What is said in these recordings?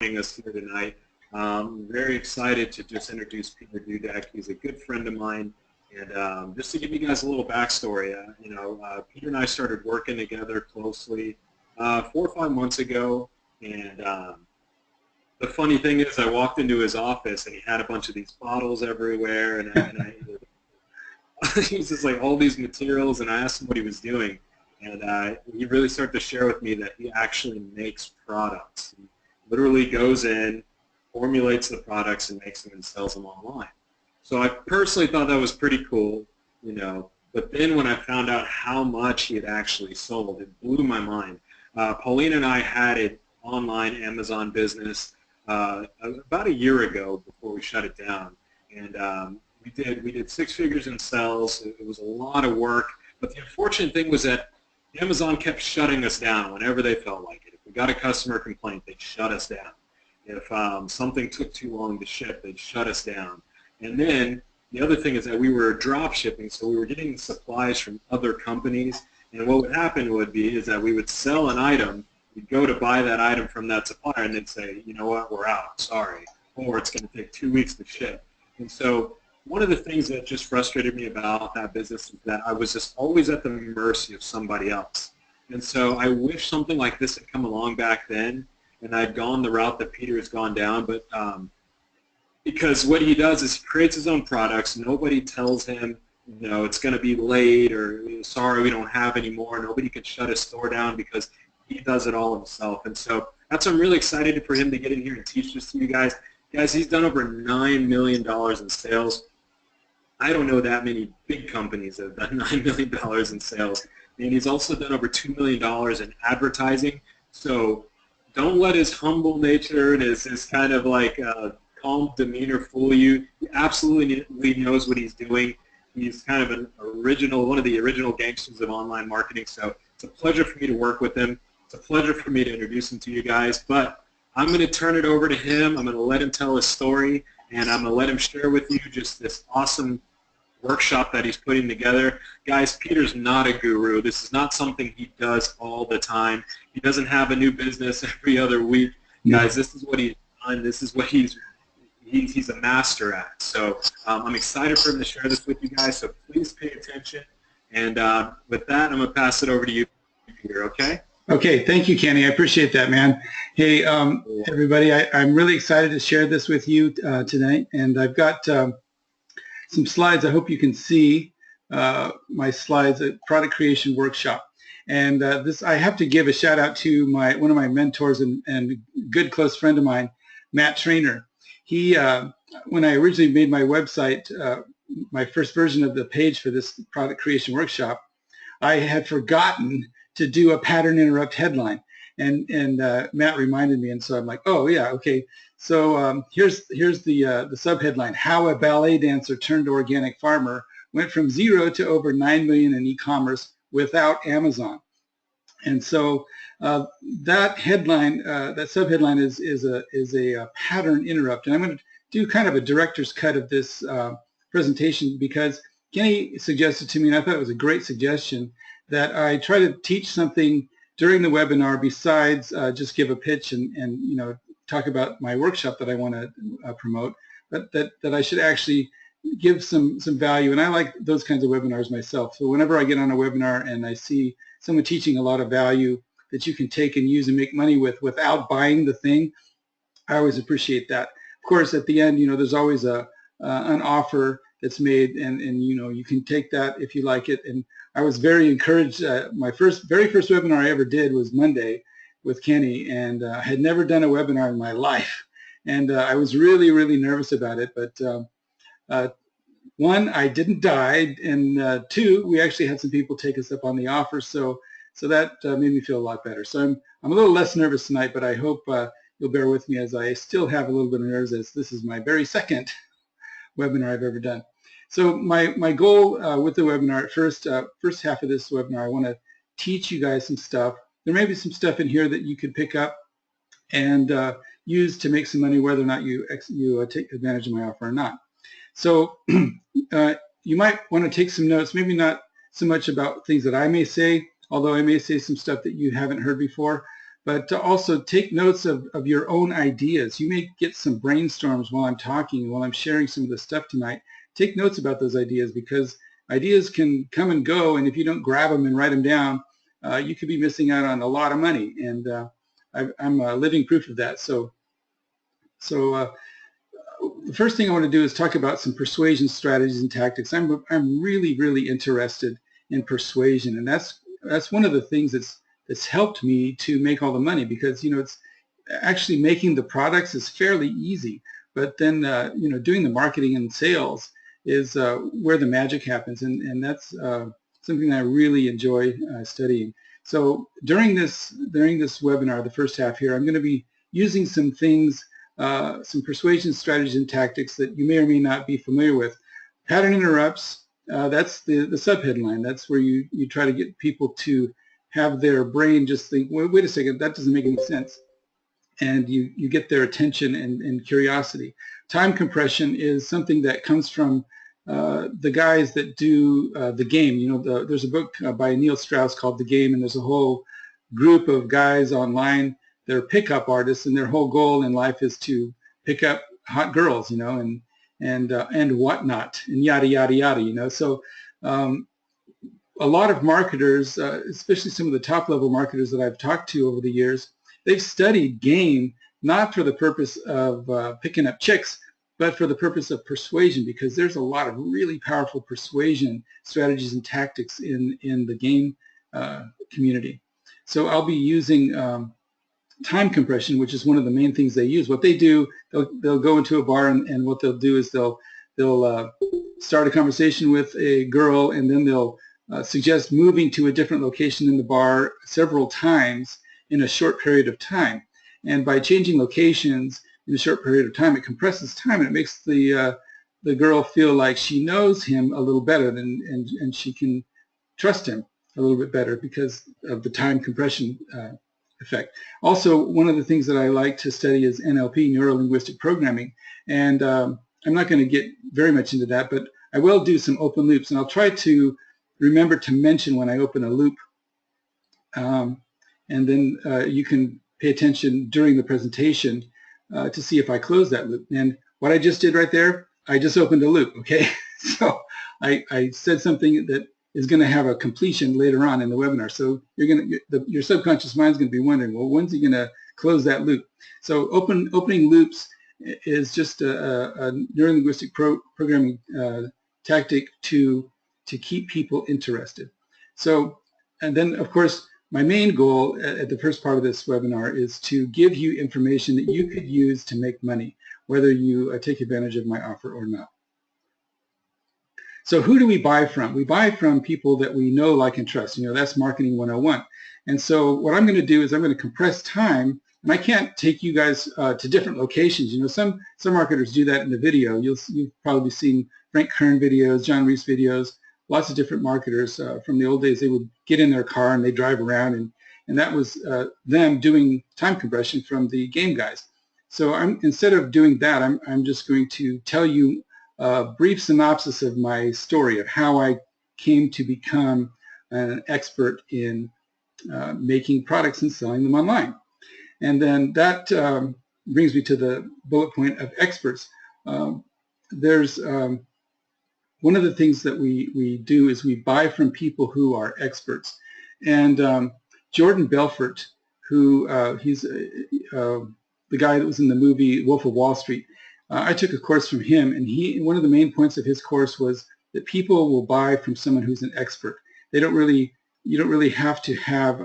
us here tonight. Very excited to just introduce Peter Dudek. He's a good friend of mine. And just to give you guys a little backstory, Peter and I started working together closely 4 or 5 months ago. And the funny thing is I walked into his office and he had a bunch of these bottles everywhere. And he was just like all these materials, and I asked him what he was doing. And he really started to share with me that he actually makes products. He literally goes in, formulates the products, and makes them and sells them online. So I personally thought that was pretty cool, But then when I found out how much he had actually sold, it blew my mind. Pauline and I had an online Amazon business about a year ago before we shut it down. And we did 6 figures in sales. It was a lot of work. But the unfortunate thing was that Amazon kept shutting us down whenever they felt like it. If we got a customer complaint, they'd shut us down. If something took too long to ship, they'd shut us down. And then the other thing is that we were drop shipping, so we were getting supplies from other companies. And what would happen is that we would sell an item, we'd go to buy that item from that supplier, and they'd say, you know what, we're out, sorry. Or it's going to take 2 weeks to ship. And so one of the things that just frustrated me about that business is that I was just always at the mercy of somebody else. And so I wish something like this had come along back then, and I'd gone the route that Peter has gone down. But because what he does is he creates his own products. Nobody tells him, it's going to be late, or sorry, we don't have any more. Nobody can shut his store down because he does it all himself. And so that's why I'm really excited for him to get in here and teach this to you guys. Guys, he's done over $9 million in sales. I don't know that many big companies that have done $9 million in sales. And he's also done over $2 million in advertising. So don't let his humble nature and his kind of like calm demeanor fool you. He absolutely knows what he's doing. He's kind of one of the original gangsters of online marketing. So it's a pleasure for me to work with him. It's a pleasure for me to introduce him to you guys. But I'm going to turn it over to him. I'm going to let him tell his story, and I'm going to let him share with you just this awesome workshop that he's putting together. Guys, Peter's not a guru. This is not something he does all the time. He doesn't have a new business every other week. Guys, this is what he's done. This is what he's a master at. So I'm excited for him to share this with you guys, so please pay attention. And with that, I'm going to pass it over to you, Peter, okay? Okay, thank you, Kenny. I appreciate that, man. Hey, everybody, I'm really excited to share this with you tonight, and I've got some slides. I hope you can see my slides at Product Creation Workshop. And I have to give a shout out to one of my mentors and good close friend of mine, Matt Trainer. He, when I originally made my website, my first version of the page for this Product Creation Workshop, I had forgotten to do a pattern interrupt headline. And Matt reminded me, and so I'm like, oh yeah, okay. So here's the subheadline: How a ballet dancer turned organic farmer went from 0 to over 9 million in e-commerce without Amazon. And so that headline, that subheadline is a pattern interrupt. And I'm going to do kind of a director's cut of this presentation because Kenny suggested to me, and I thought it was a great suggestion, that I try to teach something during the webinar besides just give a pitch and talk about my workshop that I want to promote, but that I should actually give some value. And I like those kinds of webinars myself. So whenever I get on a webinar and I see someone teaching a lot of value that you can take and use and make money with without buying the thing, I always appreciate that. Of course, at the end, there's always an offer that's made, and you can take that if you like it. And I was very encouraged. My very first webinar I ever did was Monday with Kenny, and I had never done a webinar in my life. And I was really, really nervous about it. But one, I didn't die, and two, we actually had some people take us up on the offer. So that made me feel a lot better. So I'm a little less nervous tonight, but I hope you'll bear with me as I still have a little bit of nerves, as this is my very second webinar I've ever done. So my goal with the webinar, first half of this webinar, I want to teach you guys some stuff. There may be some stuff in here that you could pick up and use to make some money, whether or not you take advantage of my offer or not. So you might want to take some notes, maybe not so much about things that I may say, although I may say some stuff that you haven't heard before. but to also take notes of your own ideas. You may get some brainstorms while I'm talking, while I'm sharing some of the stuff tonight. Take notes about those ideas, because ideas can come and go, and if you don't grab them and write them down, you could be missing out on a lot of money. And I'm living proof of that. So the first thing I want to do is talk about some persuasion strategies and tactics. I'm really, really interested in persuasion, and that's one of the things that's helped me to make all the money, because it's actually making the products is fairly easy, but then doing the marketing and sales is where the magic happens, and that's something that I really enjoy studying. So during this webinar, the first half here, I'm going to be using some things, some persuasion strategies and tactics that you may or may not be familiar with. Pattern interrupts, that's the subheadline. That's where you try to get people to have their brain just think, wait a second, that doesn't make any sense. And you get their attention and curiosity. Time compression is something that comes from the guys that do The Game. There's a book by Neil Strauss called The Game, and there's a whole group of guys online. They're pickup artists, and their whole goal in life is to pick up hot girls, and whatnot, and yada yada yada, So a lot of marketers, especially some of the top level marketers that I've talked to over the years, they've studied game not for the purpose of picking up chicks, but for the purpose of persuasion, because there's a lot of really powerful persuasion strategies and tactics in the game community. So I'll be using time compression, which is one of the main things they use. What they do, they'll go into a bar, and what they'll do is they'll start a conversation with a girl, and then they'll suggest moving to a different location in the bar several times in a short period of time. And by changing locations in a short period of time, it compresses time, and it makes the girl feel like she knows him a little better, and she can trust him a little bit better because of the time compression effect. Also, one of the things that I like to study is NLP, neuro-linguistic programming, and I'm not going to get very much into that, but I will do some open loops, and I'll try to remember to mention when I open a loop, and then you can pay attention during the presentation to see if I close that loop. And what I just did right there, I just opened a loop, okay? So I said something that is going to have a completion later on in the webinar. So your subconscious mind is going to be wondering, well, when's he going to close that loop? So opening loops is just a neuro-linguistic programming tactic to keep people interested. So, and then of course, my main goal at the first part of this webinar is to give you information that you could use to make money, whether you take advantage of my offer or not. So who do we buy from? We buy from people that we know, like, and trust. That's marketing 101. And so what I'm going to do is I'm going to compress time, and I can't take you guys to different locations. Some marketers do that in the video. You've probably seen Frank Kern videos, John Reese videos, lots of different marketers from the old days. They would get in their car and they drive around, and that was them doing time compression from the game guys. So instead of doing that, I'm just going to tell you a brief synopsis of my story of how I came to become an expert in making products and selling them online. And then that brings me to the bullet point of experts. There's one of the things that we do is we buy from people who are experts. And Jordan Belfort, who he's the guy that was in the movie Wolf of Wall Street, I took a course from him, and one of the main points of his course was that people will buy from someone who's an expert. You don't really have to have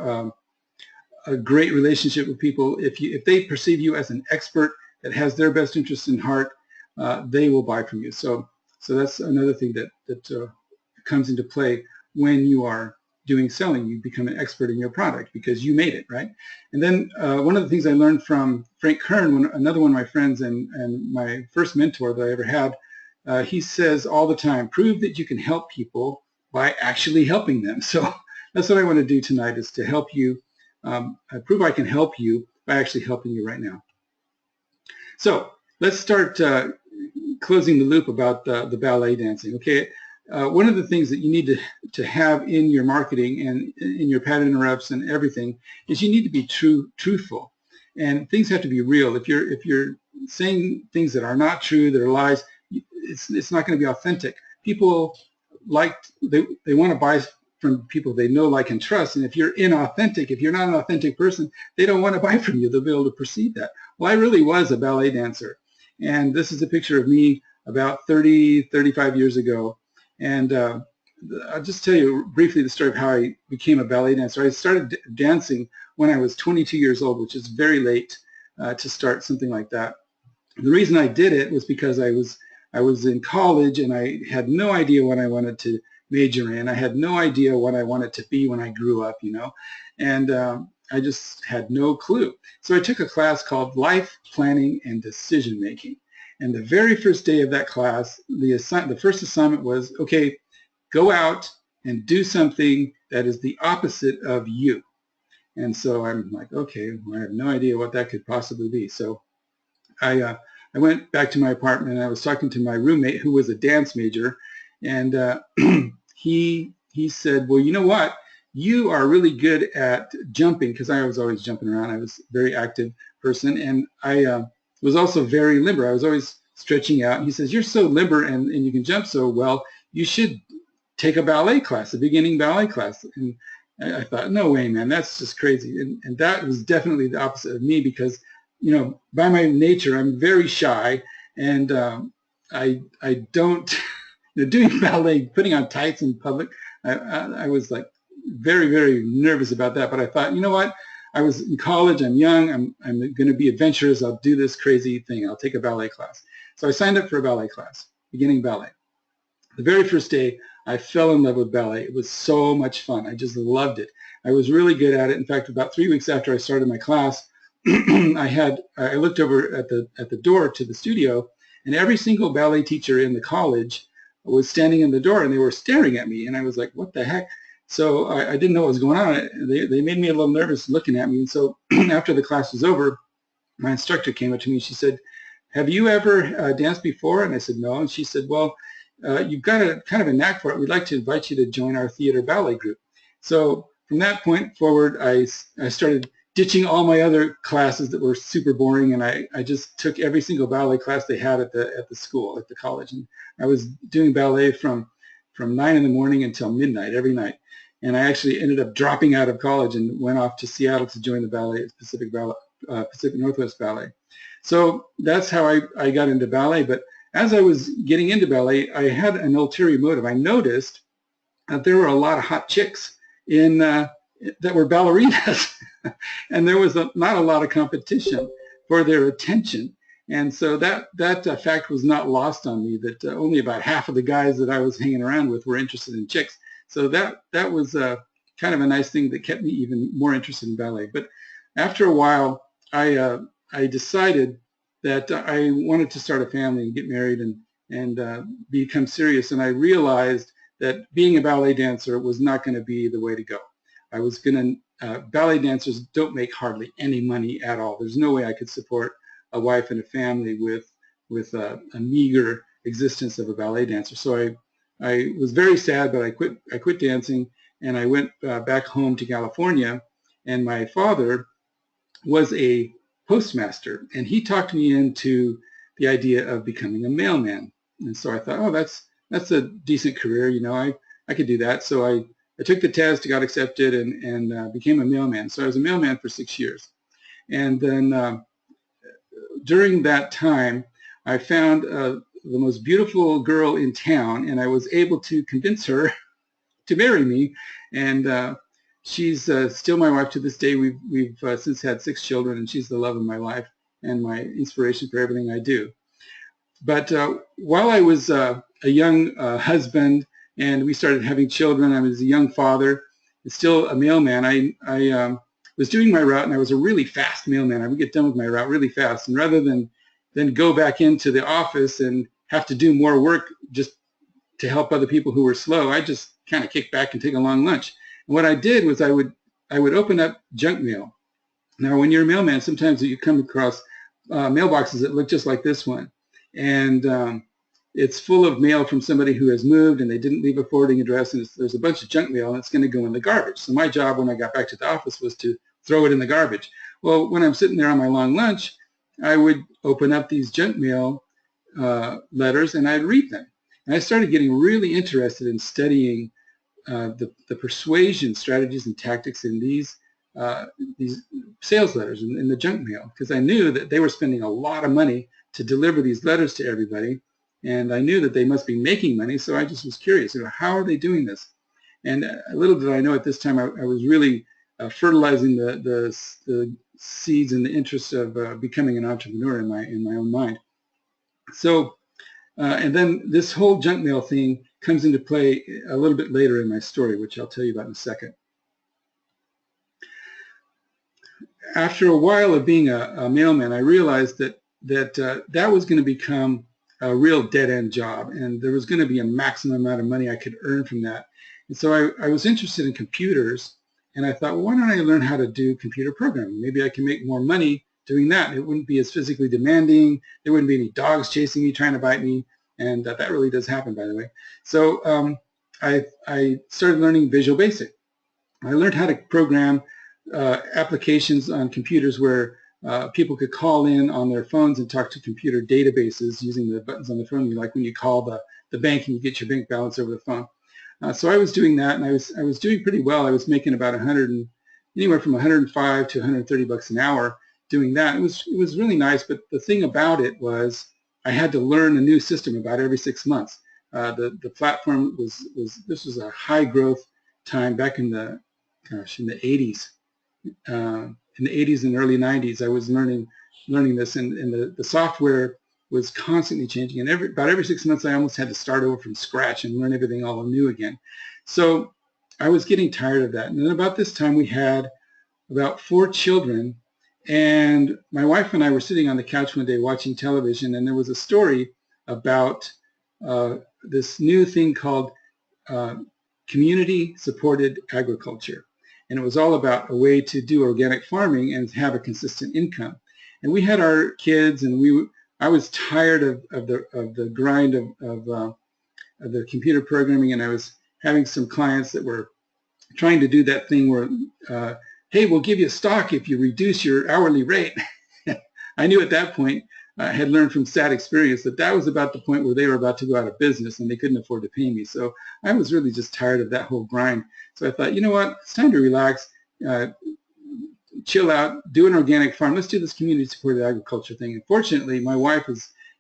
a great relationship with people. If they perceive you as an expert that has their best interest in heart, they will buy from you. So that's another thing that comes into play when you are doing selling. You become an expert in your product because you made it, right? And then one of the things I learned from Frank Kern, another one of my friends and my first mentor that I ever had, he says all the time, prove that you can help people by actually helping them. So that's what I want to do tonight, is to help you. I prove I can help you by actually helping you right now. So let's start closing the loop about the ballet dancing. Okay, one of the things that you need to have in your marketing and in your pattern interrupts and everything is you need to be truthful, and things have to be real. If you're saying things that are not true, that are lies, it's not going to be authentic. People they want to buy from people they know, like, and trust. And if you're inauthentic, if you're not an authentic person, they don't want to buy from you. They'll be able to perceive that. Well, I really was a ballet dancer, and this is a picture of me about 35 years ago. And I'll just tell you briefly the story of how I became a ballet dancer. I started dancing when I was 22 years old, which is very late to start something like that. The reason I did it was because I was in college and I had no idea what I wanted to major in. I had no idea what I wanted to be when I grew up, and I just had no clue. So I took a class called Life Planning and Decision Making. And the very first day of that class, the first assignment was, okay, go out and do something that is the opposite of you. And so I'm like, okay, well, I have no idea what that could possibly be. So I went back to my apartment and I was talking to my roommate, who was a dance major, and he said, well, you know what? You are really good at jumping, because I was always jumping around. I was a very active person, and I was also very limber. I was always stretching out. He says, you're so limber and you can jump so well, you should take a ballet class, a beginning ballet class. And I thought, no way, man, that's just crazy. And that was definitely the opposite of me, because, by my nature, I'm very shy, and I don't, doing ballet, putting on tights in public, I was like very, very nervous about that. But I thought, you know what? I was in college, I'm young, I'm going to be adventurous, I'll do this crazy thing, I'll take a ballet class. So I signed up for a ballet class, beginning ballet. The very first day, I fell in love with ballet. It was so much fun. I just loved it. I was really good at it. In fact, about 3 weeks after I started my class, I looked over at the door to the studio, and every single ballet teacher in the college was standing in the door, and they were staring at me, and I was like, what the heck? So I didn't know what was going on. They made me a little nervous looking at me. And so after the class was over, my instructor came up to me and she said, have you ever danced before? And I said, no. And she said, well, you've got a kind of a knack for it. We'd like to invite you to join our theater ballet group. So from that point forward, I started ditching all my other classes that were super boring, and I just took every single ballet class they had at the school, at the college. And I was doing ballet from 9 in the morning until midnight every night. And I actually ended up dropping out of college and went off to Seattle to join the ballet, Pacific Northwest Ballet. So that's how I got into ballet. But as I was getting into ballet, I had an ulterior motive. I noticed that there were a lot of hot chicks that were ballerinas, and there was not a lot of competition for their attention. And so that fact was not lost on me, that only about half of the guys that I was hanging around with were interested in chicks. So that was kind of a nice thing that kept me even more interested in ballet. But after a while, I decided that I wanted to start a family and get married and become serious. And I realized that being a ballet dancer was not going to be the way to go. I was going to, ballet dancers don't make hardly any money at all. There's no way I could support a wife and a family with a meager existence of a ballet dancer. So I was very sad, but I quit dancing, and I went back home to California, and my father was a postmaster, and he talked me into the idea of becoming a mailman. And so I thought, oh, that's a decent career, I could do that. So I took the test, got accepted, and became a mailman. So I was a mailman for 6 years. And then during that time, I found the most beautiful girl in town, and I was able to convince her to marry me. And she's still my wife to this day. We've since had 6 children, and she's the love of my life and my inspiration for everything I do. But while I was a young husband and we started having children, I was a young father, still a mailman. I was doing my route, and I was a really fast mailman. I would get done with my route really fast, and rather than go back into the office and have to do more work just to help other people who were slow, I just kind of kicked back and take a long lunch. And what I did was I would open up junk mail. Now, when you're a mailman, sometimes you come across mailboxes that look just like this one, and it's full of mail from somebody who has moved and they didn't leave a forwarding address, and there's a bunch of junk mail and it's going to go in the garbage. So my job when I got back to the office was to throw it in the garbage. Well, when I'm sitting there on my long lunch, I would open up these junk mail letters and I'd read them. And I started getting really interested in studying the persuasion strategies and tactics in these sales letters in the junk mail, because I knew that they were spending a lot of money to deliver these letters to everybody, and I knew that they must be making money, so I just was curious, how are they doing this? And little did I know at this time I was really fertilizing the seeds and the interest of becoming an entrepreneur in my own mind. So, and then this whole junk mail thing comes into play a little bit later in my story, which I'll tell you about in a second. After a while of being a mailman, I realized that that was going to become a real dead-end job, and there was going to be a maximum amount of money I could earn from that. And so I was interested in computers, and I thought, well, why don't I learn how to do computer programming? Maybe I can make more money doing that. It wouldn't be as physically demanding. There wouldn't be any dogs chasing me, trying to bite me, and that really does happen, by the way. So I started learning Visual Basic. I learned how to program applications on computers where people could call in on their phones and talk to computer databases using the buttons on the phone, like when you call the bank and you get your bank balance over the phone. So I was doing that, and I was doing pretty well. I was making about anywhere from 105 to 130 bucks an hour doing that. It was really nice, but the thing about it was I had to learn a new system about every 6 months. The platform this was a high growth time back in the 80s. In the 80s and early 90s, I was learning this, and the software was constantly changing, and about every 6 months I almost had to start over from scratch and learn everything all anew again. So I was getting tired of that. And then about this time we had about 4 children, and my wife and I were sitting on the couch one day watching television, and there was a story about this new thing called community supported agriculture. And it was all about a way to do organic farming and have a consistent income. And we had our kids, and I was tired of the grind of the computer programming, and I was having some clients that were trying to do that thing where, hey, we'll give you stock if you reduce your hourly rate. I knew at that point, I had learned from sad experience that was about the point where they were about to go out of business and they couldn't afford to pay me. So I was really just tired of that whole grind. So I thought, you know what, it's time to relax, chill out, do an organic farm. Let's do this community supported agriculture thing. And fortunately, my wife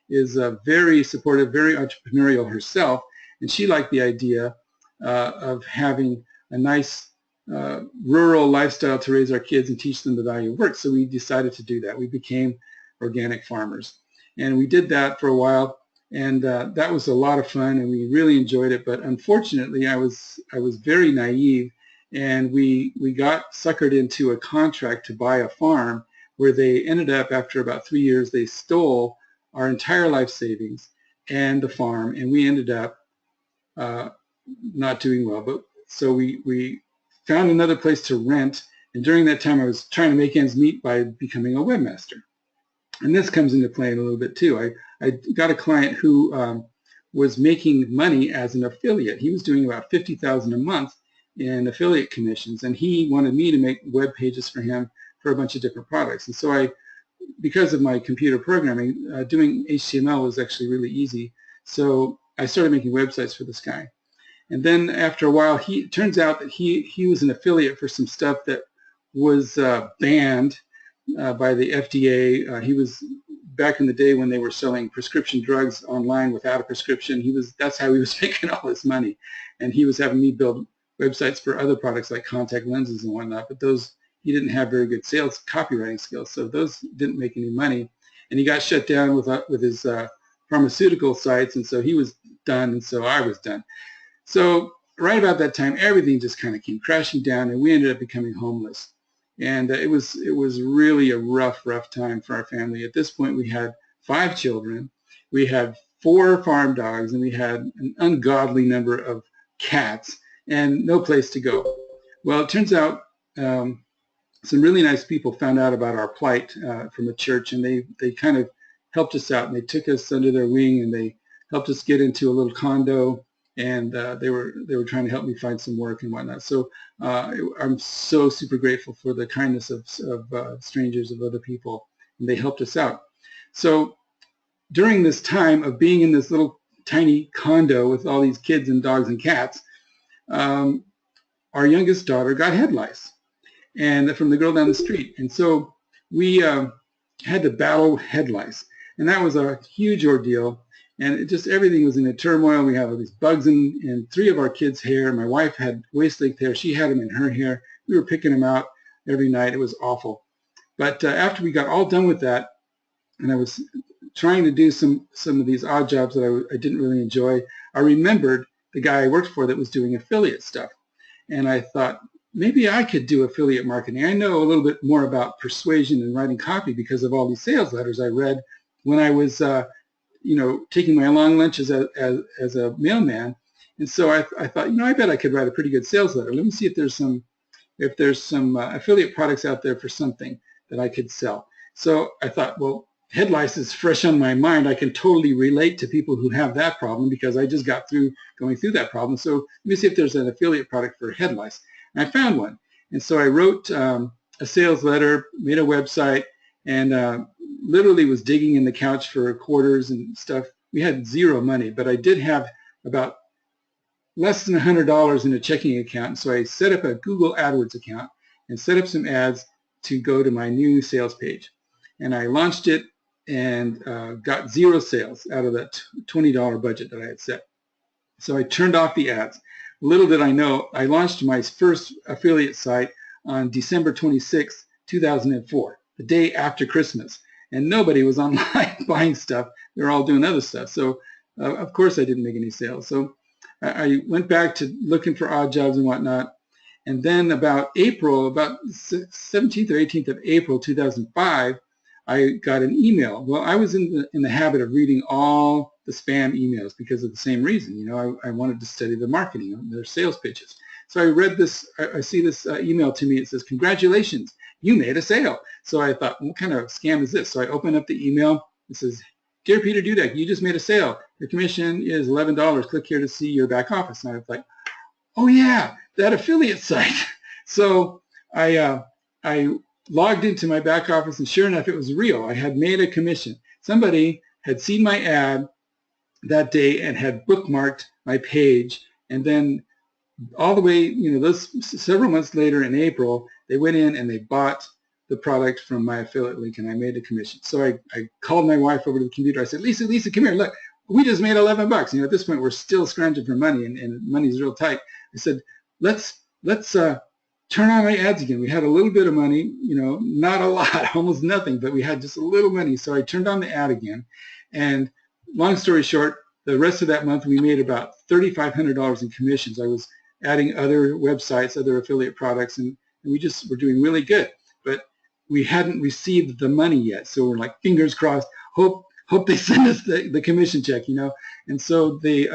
is very supportive, very entrepreneurial herself, and she liked the idea of having a nice rural lifestyle to raise our kids and teach them the value of work. So we decided to do that. We became organic farmers, and we did that for a while, and that was a lot of fun, and we really enjoyed it. But unfortunately, I was very naive, and we got suckered into a contract to buy a farm where they ended up, after about 3 years, they stole our entire life savings and the farm, and we ended up not doing well. But so we found another place to rent, and during that time I was trying to make ends meet by becoming a webmaster. And this comes into play in a little bit too. I got a client who was making money as an affiliate. He was doing about $50,000 a month in affiliate commissions, and he wanted me to make web pages for him for a bunch of different products. And so because of my computer programming, doing HTML was actually really easy. So I started making websites for this guy. And then after a while, it turns out that he was an affiliate for some stuff that was banned by the FDA. He was back in the day when they were selling prescription drugs online without a prescription. That's how he was making all his money. And he was having me build websites for other products like contact lenses and whatnot, but he didn't have very good sales copywriting skills, so those didn't make any money. And he got shut down with his pharmaceutical sites, and so he was done, and so I was done. So right about that time, everything just kind of came crashing down, and we ended up becoming homeless. And it was really a rough time for our family. At this point, we had 5 children, we had 4 farm dogs, and we had an ungodly number of cats, and no place to go. Well, it turns out some really nice people found out about our plight from a church, and they kind of helped us out, and they took us under their wing, and they helped us get into a little condo, and they were trying to help me find some work and whatnot. So I'm so super grateful for the kindness of strangers, of other people, and they helped us out. So during this time of being in this little tiny condo with all these kids and dogs and cats, our youngest daughter got head lice, and from the girl down the street. And so we had to battle head lice, and that was a huge ordeal. And it just, everything was in a turmoil. We had all these bugs in 3 of our kids' hair. My wife had waist-length hair. She had them in her hair. We were picking them out every night. It was awful. But after we got all done with that, and I was trying to do some of these odd jobs that I didn't really enjoy, I remembered the guy I worked for that was doing affiliate stuff. And I thought, maybe I could do affiliate marketing. I know a little bit more about persuasion and writing copy because of all these sales letters I read when I was taking my long lunches as a mailman. And so I thought, I bet I could write a pretty good sales letter. Let me see if there's some affiliate products out there for something that I could sell. So I thought, well, head lice is fresh on my mind. I can totally relate to people who have that problem because I just got through going through that problem. So let me see if there's an affiliate product for head lice. And I found one. And so I wrote a sales letter, made a website, and literally was digging in the couch for quarters and stuff. We had zero money, but I did have about less than $100 in a checking account. And so I set up a Google AdWords account and set up some ads to go to my new sales page. And I launched it and got 0 sales out of that $20 budget that I had set. So I turned off the ads. Little did I know, I launched my first affiliate site on December 26, 2004, the day after Christmas. And nobody was online buying stuff. They were all doing other stuff. So of course I didn't make any sales. So I went back to looking for odd jobs and whatnot. And then about 17th or 18th of April 2005, I got an email. Well, I was in the habit of reading all the spam emails because of the same reason. I wanted to study the marketing, their sales pitches. So I read this, I see this email to me. It says, "Congratulations, you made a sale." So I thought, what kind of scam is this? So I opened up the email. It says, "Dear Peter Dudek, you just made a sale. Your commission is $11. Click here to see your back office." And I was like, oh yeah, that affiliate site. So I logged into my back office, and sure enough, it was real. I had made a commission. Somebody had seen my ad that day and had bookmarked my page, and then all the way, those several months later in April, they went in and they bought the product from my affiliate link, and I made a commission. So I called my wife over to the computer. I said, Lisa, come here. Look, we just made $11. At this point, we're still scrounging for money, and money's real tight. I said, let's turn on my ads again. We had a little bit of money, not a lot, almost nothing, but we had just a little money. So I turned on the ad again, and long story short, the rest of that month we made about $3,500 in commissions. I was adding other websites, other affiliate products, and we just were doing really good. But we hadn't received the money yet, so we're like, fingers crossed, hope they send us the commission check, And so the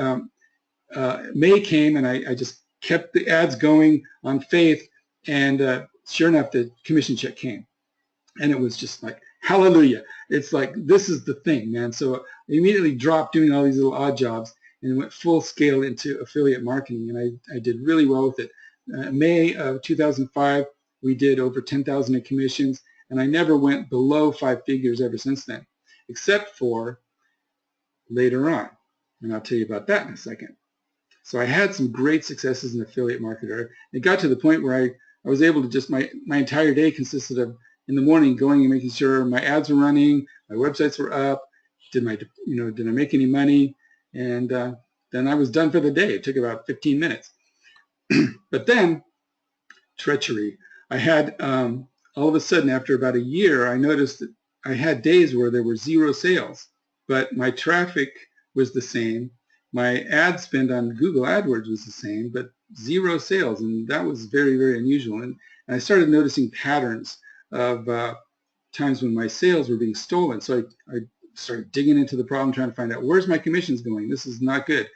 May came, and I just kept the ads going on faith, and sure enough, the commission check came. And it was just like, hallelujah. It's like, this is the thing, man. So I immediately dropped doing all these little odd jobs and went full scale into affiliate marketing, and I did really well with it. May of 2005, we did over 10,000 in commissions, and I never went below 5 figures ever since then, except for later on, and I'll tell you about that in a second. So I had some great successes in affiliate marketer. It got to the point where I was able to just, my entire day consisted of, in the morning, going and making sure my ads were running, my websites were up, did I make any money, and then I was done for the day. It took about 15 minutes. But then, Treachery. I had, all of a sudden, after about a year, I noticed that I had days where there were 0 sales, but my traffic was the same. My ad spend on Google AdWords was the same, but 0 sales, and that was very, very unusual. And I started noticing patterns of times when my sales were being stolen. So I started digging into the problem, trying to find out, where's my commissions going? This is not good.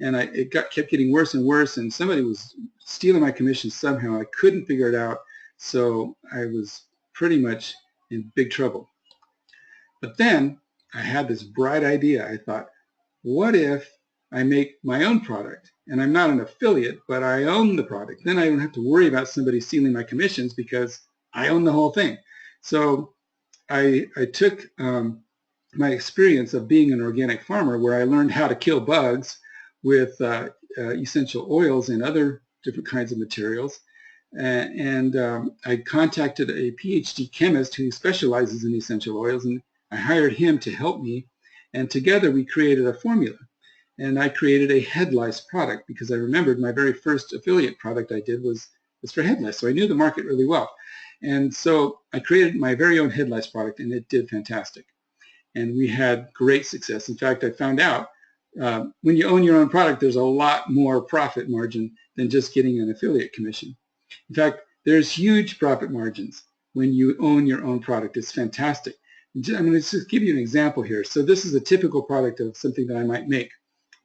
And it kept getting worse and worse, and somebody was stealing my commissions somehow. I couldn't figure it out, so I was pretty much in big trouble. But then I had this bright idea. I thought, what if I make my own product and I'm not an affiliate, but I own the product? Then I don't have to worry about somebody stealing my commissions because I own the whole thing. So I took my experience of being an organic farmer, where I learned how to kill bugs with essential oils and other different kinds of materials. I contacted a PhD chemist who specializes in essential oils, and I hired him to help me. And together we created a formula. And I created a head lice product because I remembered my very first affiliate product I did was for head lice. So I knew the market really well. And so I created my very own head lice product, and it did fantastic. And we had great success. In fact, I found out when you own your own product, there's a lot more profit margin than just getting an affiliate commission. In fact, there's huge profit margins when you own your own product. It's fantastic. I'm going to just give you an example here. So this is a typical product of something that I might make.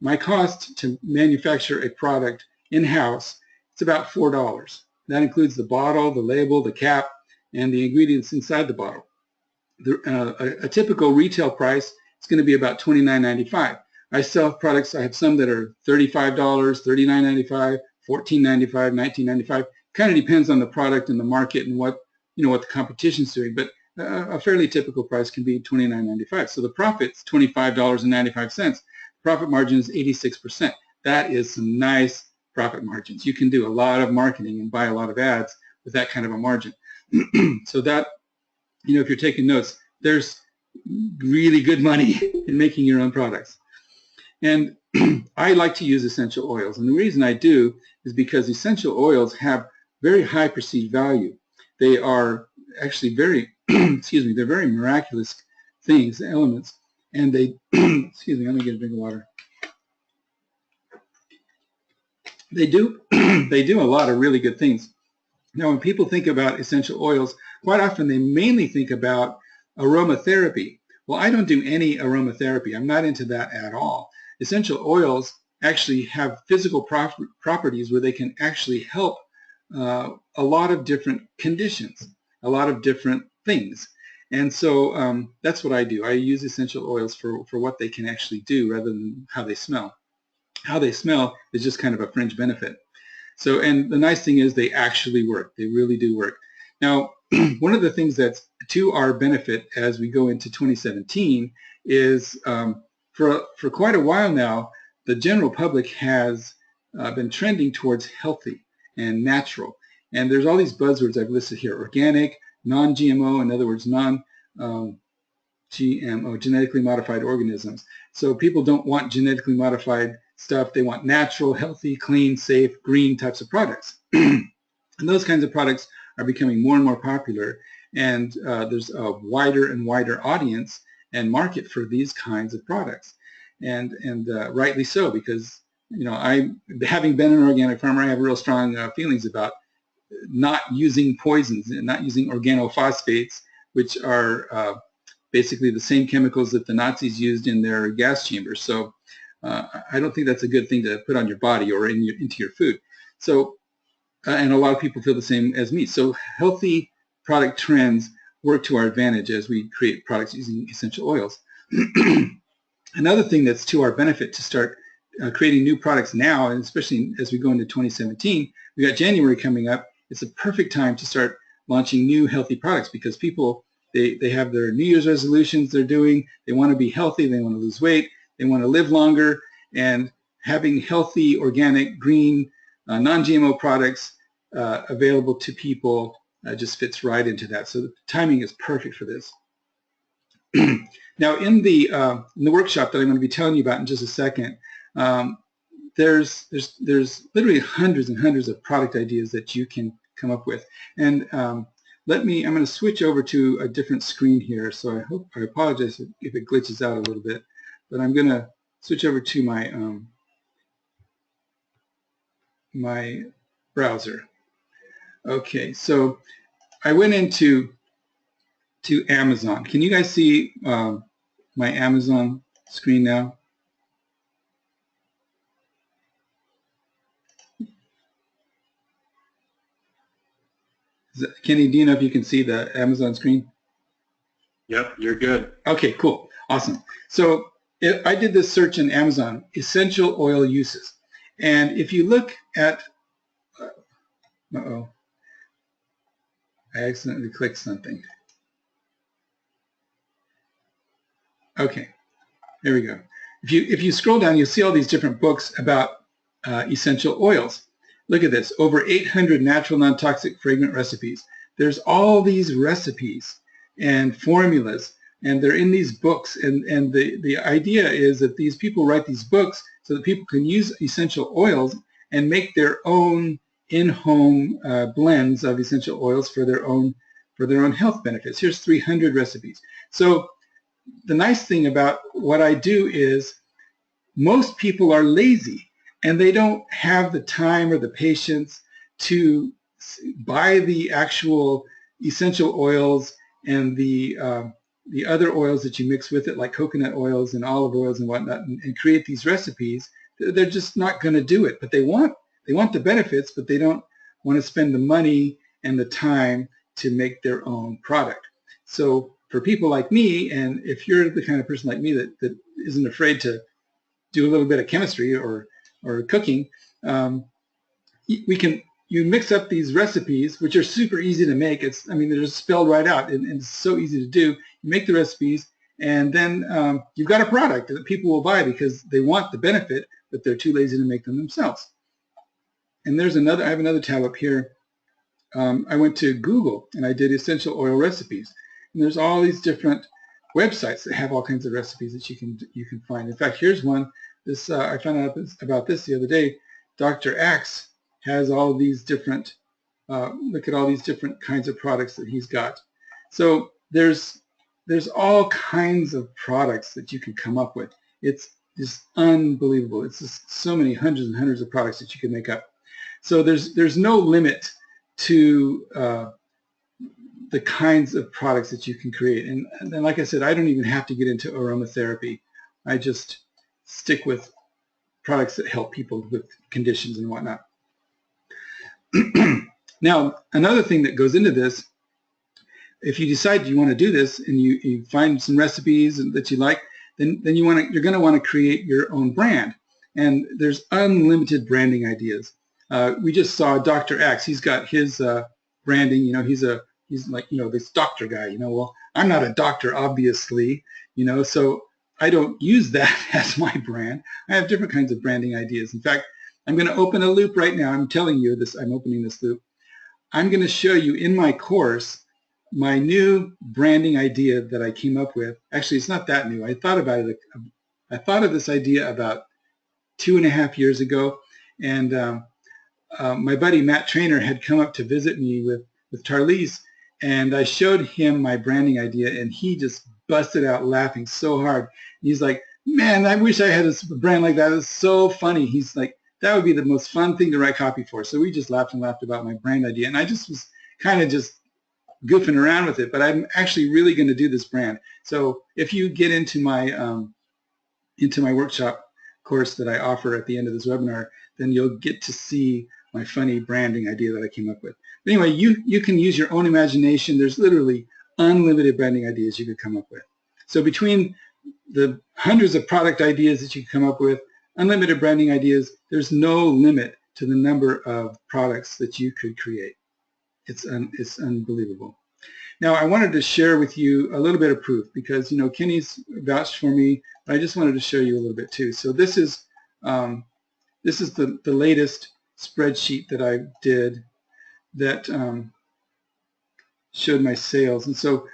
My cost to manufacture a product in-house, it's about $4. That includes the bottle, the label, the cap, and the ingredients inside the bottle. A typical retail price is going to be about $29.95. I sell products, I have some that are $35, $39.95, $14.95, $19.95. Kind of depends on the product and the market and what the competition's doing, but a fairly typical price can be $29.95. So the profit's $25.95. Profit margin is 86%. That is some nice profit margins. You can do a lot of marketing and buy a lot of ads with that kind of a margin. So that, if you're taking notes, there's really good money in making your own products. And I like to use essential oils. And the reason I do is because essential oils have very high perceived value. They are actually very, they're very miraculous things, elements. And they, excuse me, let me get a drink of water. They do a lot of really good things. Now, when people think about essential oils, quite often they mainly think about aromatherapy. Well, I don't do any aromatherapy. I'm not into that at all. Essential oils actually have physical properties where they can actually help a lot of different conditions, a lot of different things. And so that's what I do. I use essential oils for what they can actually do rather than how they smell. How they smell is just kind of a fringe benefit. So, and the nice thing is they actually work. They really do work. Now, one of the things that's to our benefit as we go into 2017 is for quite a while now, the general public has been trending towards healthy and natural. And there's all these buzzwords I've listed here: organic, non-GMO, in other words, non-GMO, genetically modified organisms. So people don't want genetically modified stuff. They want natural, healthy, clean, safe, green types of products. And those kinds of products are becoming more and more popular. And there's a wider and wider audience and market for these kinds of products. And rightly so, because having been an organic farmer, I have real strong feelings about not using poisons and not using organophosphates, which are basically the same chemicals that the Nazis used in their gas chambers. So I don't think that's a good thing to put on your body or into your food. So, and a lot of people feel the same as me. So healthy product trends work to our advantage as we create products using essential oils. Another thing that's to our benefit to start creating new products now, and especially as we go into 2017, we got January coming up. It's a perfect time to start launching new healthy products because people, they have their New Year's resolutions they're doing. They want to be healthy. They want to lose weight. They want to live longer. And having healthy, organic, green, non-GMO products available to people just fits right into that. So the timing is perfect for this. Now, in the workshop that I'm going to be telling you about in just a second, there's literally hundreds and hundreds of product ideas that you can come up with. And I'm going to switch over to a different screen here. So I apologize if it glitches out a little bit, but I'm going to switch over to my my browser. Okay, so I went into Amazon. Can you guys see my Amazon screen now? Kenny, do you know if you can see the Amazon screen? Yep, you're good. Okay, cool. Awesome. So I did this search in Amazon, essential oil uses. And if you look at, uh-oh, I accidentally clicked something. Okay, there we go. If you scroll down, you'll see all these different books about essential oils. Look at this, over 800 natural non-toxic fragrant recipes. There's all these recipes and formulas, and they're in these books, and the idea is that these people write these books so that people can use essential oils and make their own in-home blends of essential oils for their own health benefits. Here's 300 recipes. So the nice thing about what I do is most people are lazy and they don't have the time or the patience to buy the actual essential oils and the other oils that you mix with it, like coconut oils and olive oils and whatnot, and create these recipes. They're just not going to do it. But they want the benefits, but they don't want to spend the money and the time to make their own product. So for people like me, and if you're the kind of person like me that isn't afraid to do a little bit of chemistry or cooking, you mix up these recipes, which are super easy to make. I mean, they're just spelled right out, and it's so easy to do. You make the recipes, and then you've got a product that people will buy because they want the benefit, but they're too lazy to make them themselves. And I have another tab up here. I went to Google and I did essential oil recipes, and there's all these different websites that have all kinds of recipes that you can find. In fact, here's one. I found out about this the other day. Dr. Axe has all of these different, look at all these different kinds of products that he's got. So there's all kinds of products that you can come up with. It's just unbelievable. It's just so many hundreds and hundreds of products that you can make up. So there's no limit to the kinds of products that you can create. And then, like I said, I don't even have to get into aromatherapy. I just stick with products that help people with conditions and whatnot. Now, another thing that goes into this, if you decide you want to do this and you find some recipes that you like, then you're going to want to create your own brand. And there's unlimited branding ideas. We just saw Dr. Axe. He's got his branding. You know, he's like, you know, this doctor guy. You know, well, I'm not a doctor, obviously. You know, so I don't use that as my brand. I have different kinds of branding ideas. In fact, I'm going to open a loop right now. I'm telling you this. I'm opening this loop. I'm going to show you in my course my new branding idea that I came up with. Actually, it's not that new. I thought about it. I thought of this idea about 2.5 years ago, and my buddy Matt Trainer had come up to visit me with Tarlise, and I showed him my branding idea, and he just busted out laughing so hard. He's like, "Man, I wish I had a brand like that. It's so funny." He's like, "That would be the most fun thing to write copy for." So we just laughed and laughed about my brand idea, and I just was kind of just goofing around with it, but I'm actually really going to do this brand. So if you get into my workshop course that I offer at the end of this webinar, then you'll get to see my funny branding idea that I came up with. But anyway, you can use your own imagination. There's literally unlimited branding ideas you could come up with. So between the hundreds of product ideas that you can come up with, unlimited branding ideas, there's no limit to the number of products that you could create. It's unbelievable. Now, I wanted to share with you a little bit of proof because, you know, Kenny's vouched for me, but I just wanted to show you a little bit too. So this is the latest spreadsheet that I did that showed my sales. And so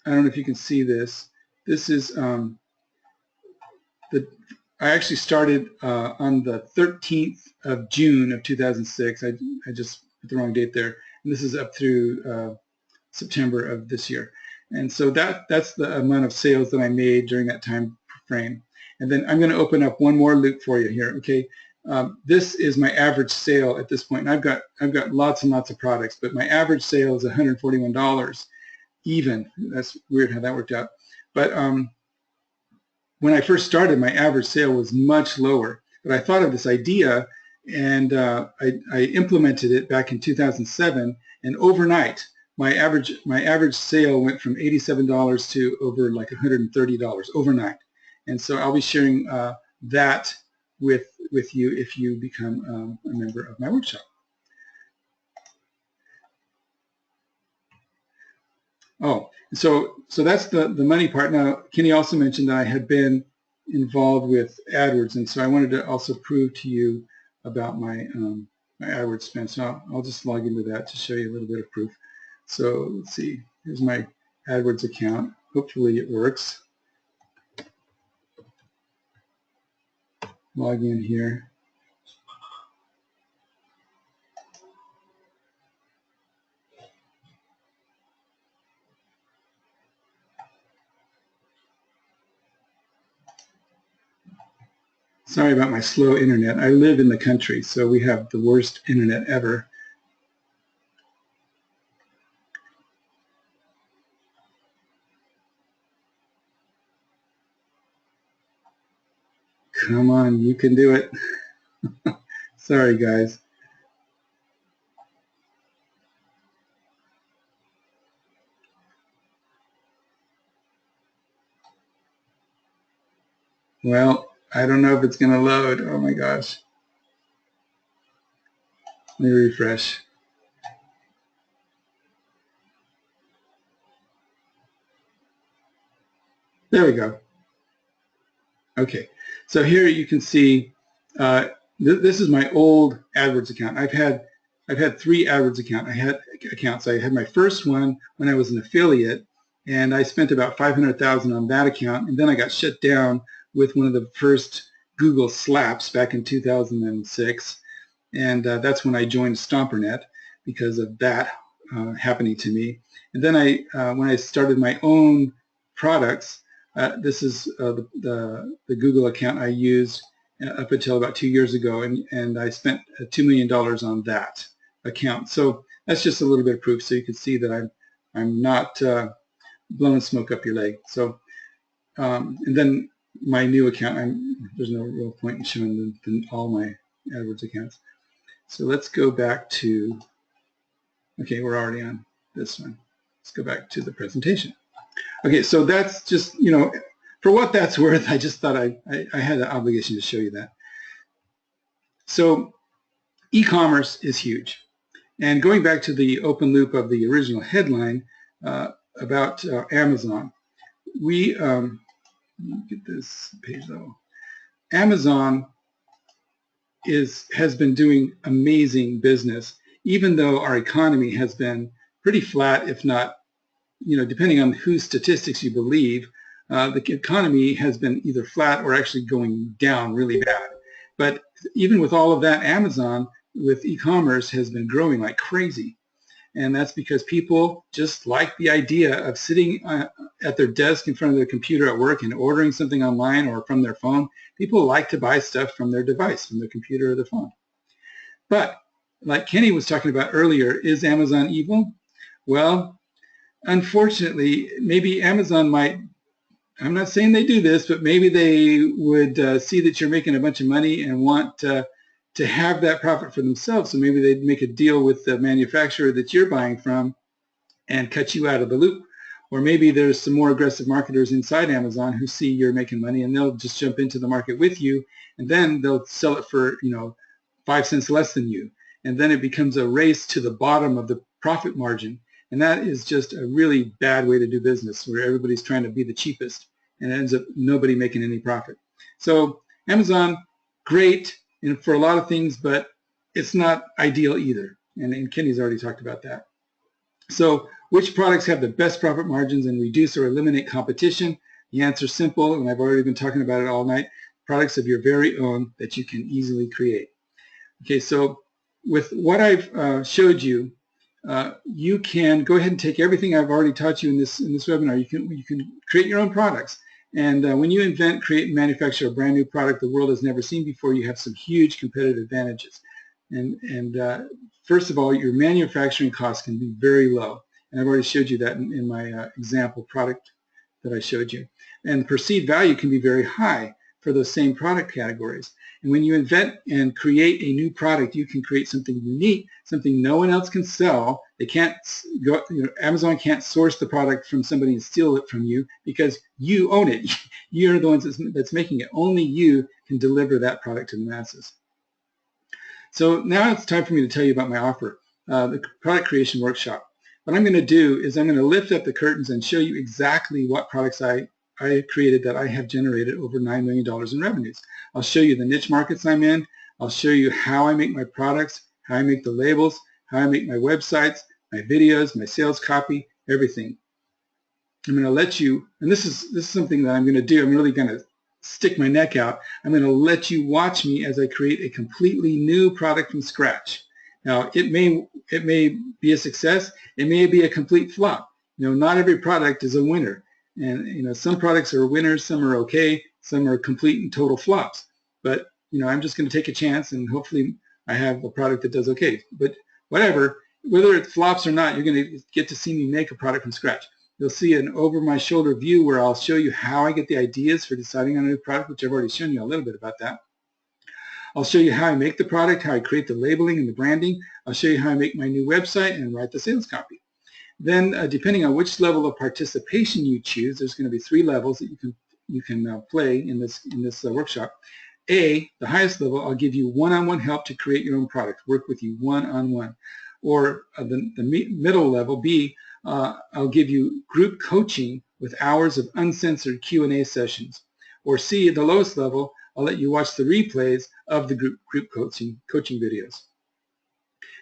I don't know if you can see this. This is I actually started on the 13th of June of 2006. I just put the wrong date there. And this is up through September of this year. And so that's the amount of sales that I made during that time frame. And then I'm going to open up one more loop for you here. Okay, this is my average sale at this point. And I've got lots and lots of products, but my average sale is $141 even. That's weird how that worked out. But when I first started, my average sale was much lower. But I thought of this idea, and I implemented it back in 2007. And overnight, my average sale went from $87 to over like $130 overnight. And so I'll be sharing that with you if you become a member of my workshop. Oh, so that's the money part. Now, Kenny also mentioned that I had been involved with AdWords, and so I wanted to also prove to you about my my AdWords spend. So I'll just log into that to show you a little bit of proof. So let's see. Here's my AdWords account. Hopefully it works. Log in here. Sorry about my slow internet. I live in the country, so we have the worst internet ever. Come on, you can do it. Sorry, guys. Well, I don't know if it's going to load. Oh my gosh. Let me refresh. There we go. Okay, so here you can see this is my old AdWords account. I've had 3 AdWords accounts. I had my first one when I was an affiliate, and I spent about $500,000 on that account, and then I got shut down with one of the first Google slaps back in 2006, and that's when I joined StomperNet because of that happening to me. And then when I started my own products, this is the Google account I used up until about 2 years ago, and I spent $2 million on that account. So that's just a little bit of proof, so you can see that I'm not blowing smoke up your leg. So and then my new account, there's no real point in showing all my AdWords accounts. So let's go back to, okay, we're already on this one. Let's go back to the presentation. Okay, so that's just, for what that's worth, I just thought I had an obligation to show you that. So e-commerce is huge. And going back to the open loop of the original headline about Amazon, let me get this page level. Amazon has been doing amazing business, even though our economy has been pretty flat, if not, depending on whose statistics you believe, the economy has been either flat or actually going down really bad. But even with all of that, Amazon with e-commerce has been growing like crazy. And that's because people just like the idea of sitting at their desk in front of their computer at work and ordering something online or from their phone. People like to buy stuff from their device, from their computer or their phone. But like Kenny was talking about earlier, is Amazon evil? Well, unfortunately, maybe Amazon might, I'm not saying they do this, but maybe they would see that you're making a bunch of money and want to have that profit for themselves. So maybe they'd make a deal with the manufacturer that you're buying from and cut you out of the loop. Or maybe there's some more aggressive marketers inside Amazon who see you're making money and they'll just jump into the market with you, and then they'll sell it for 5 cents less than you. And then it becomes a race to the bottom of the profit margin. And that is just a really bad way to do business, where everybody's trying to be the cheapest and it ends up nobody making any profit. So Amazon, great for a lot of things, but it's not ideal either. And Kenny's already talked about that. So which products have the best profit margins and reduce or eliminate competition? The answer is simple, and I've already been talking about it all night. Products of your very own that you can easily create. Okay, so with what I've showed you, you can go ahead and take everything I've already taught you in this webinar. You can create your own products. And when you invent, create, and manufacture a brand new product the world has never seen before, you have some huge competitive advantages. And first of all, your manufacturing costs can be very low. And I've already showed you that in my example product that I showed you. And the perceived value can be very high. for those same product categories. And when you invent and create a new product, you can create something unique, something no one else can sell. They can't go, Amazon can't source the product from somebody and steal it from you because you own it. You're the ones that's making it. Only you can deliver that product to the masses. So now it's time for me to tell you about my offer, the product creation workshop. What I'm going to do is I'm going to lift up the curtains and show you exactly what products I created that I have generated over $9 million in revenues. I'll show you the niche markets I'm in. I'll show you how I make my products, how I make the labels, how I make my websites, my videos, my sales copy, everything. I'm going to let you, and this is something that I'm going to do. I'm really going to stick my neck out. I'm going to let you watch me as I create a completely new product from scratch. Now, it may be a success. It may be a complete flop. Not every product is a winner. And some products are winners, some are okay, some are complete and total flops. But I'm just going to take a chance, and hopefully I have a product that does okay. But whatever, whether it flops or not, you're going to get to see me make a product from scratch. You'll see an over-my-shoulder view where I'll show you how I get the ideas for deciding on a new product, which I've already shown you a little bit about that. I'll show you how I make the product, how I create the labeling and the branding. I'll show you how I make my new website and write the sales copy. Then, depending on which level of participation you choose, there's going to be 3 levels that you can play in this workshop. The highest level, I'll give you one-on-one help to create your own product, work with you one-on-one. Or the middle level, B, I'll give you group coaching with hours of uncensored Q&A sessions. Or C, at the lowest level, I'll let you watch the replays of the group coaching videos.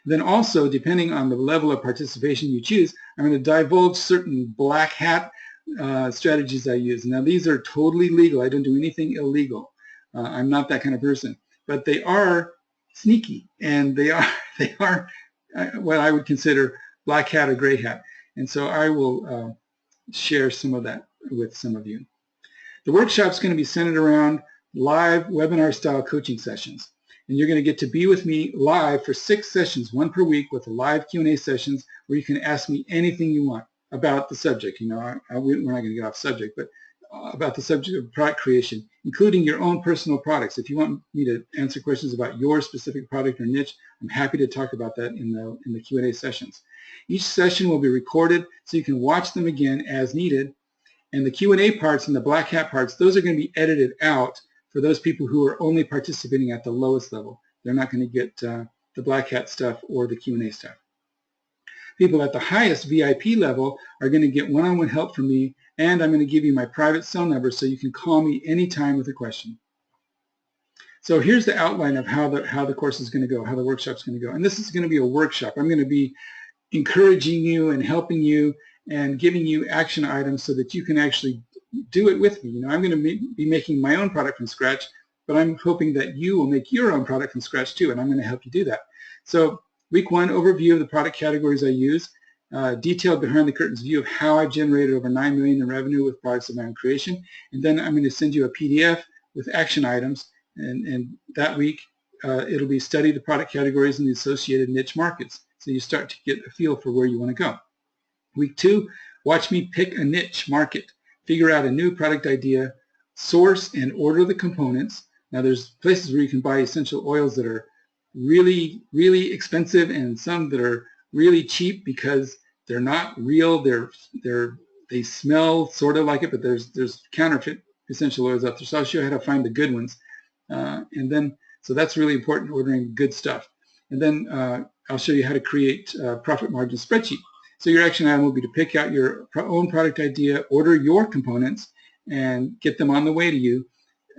Then also, depending on the level of participation you choose, I'm going to divulge certain black hat strategies I use. Now, these are totally legal. I don't do anything illegal. I'm not that kind of person. But they are sneaky, and they are what I would consider black hat or gray hat. And so I will share some of that with some of you. The workshop's going to be centered around live webinar-style coaching sessions. And you're going to get to be with me live for 6 sessions, 1 per week, with live Q&A sessions where you can ask me anything you want about the subject. We're not going to get off subject, but about the subject of product creation, including your own personal products. If you want me to answer questions about your specific product or niche, I'm happy to talk about that in the Q&A sessions. Each session will be recorded so you can watch them again as needed. And the Q&A parts and the black hat parts, those are going to be edited out for those people who are only participating at the lowest level. They're not going to get the black hat stuff or the Q&A stuff. People at the highest VIP level are going to get one-on-one help from me, and I'm going to give you my private cell number so you can call me anytime with a question. So here's the outline of how the course is going to go, how the workshop's going to go. And this is going to be a workshop. I'm going to be encouraging you and helping you and giving you action items so that you can actually do it with me. I'm going to be making my own product from scratch, but I'm hoping that you will make your own product from scratch too, and I'm going to help you do that. So week 1, overview of the product categories I use, detailed behind the curtains view of how I've generated over $9 million in revenue with products of my own creation, and then I'm going to send you a PDF with action items, and that week it'll be study the product categories and the associated niche markets, so you start to get a feel for where you want to go. Week 2, watch me pick a niche market, figure out a new product idea, source and order the components. Now there's places where you can buy essential oils that are really, really expensive and some that are really cheap because they're not real. They smell sort of like it, but there's counterfeit essential oils out there. So I'll show you how to find the good ones. So that's really important, ordering good stuff. And then I'll show you how to create a profit margin spreadsheet. So your action item will be to pick out your own product idea, order your components, and get them on the way to you,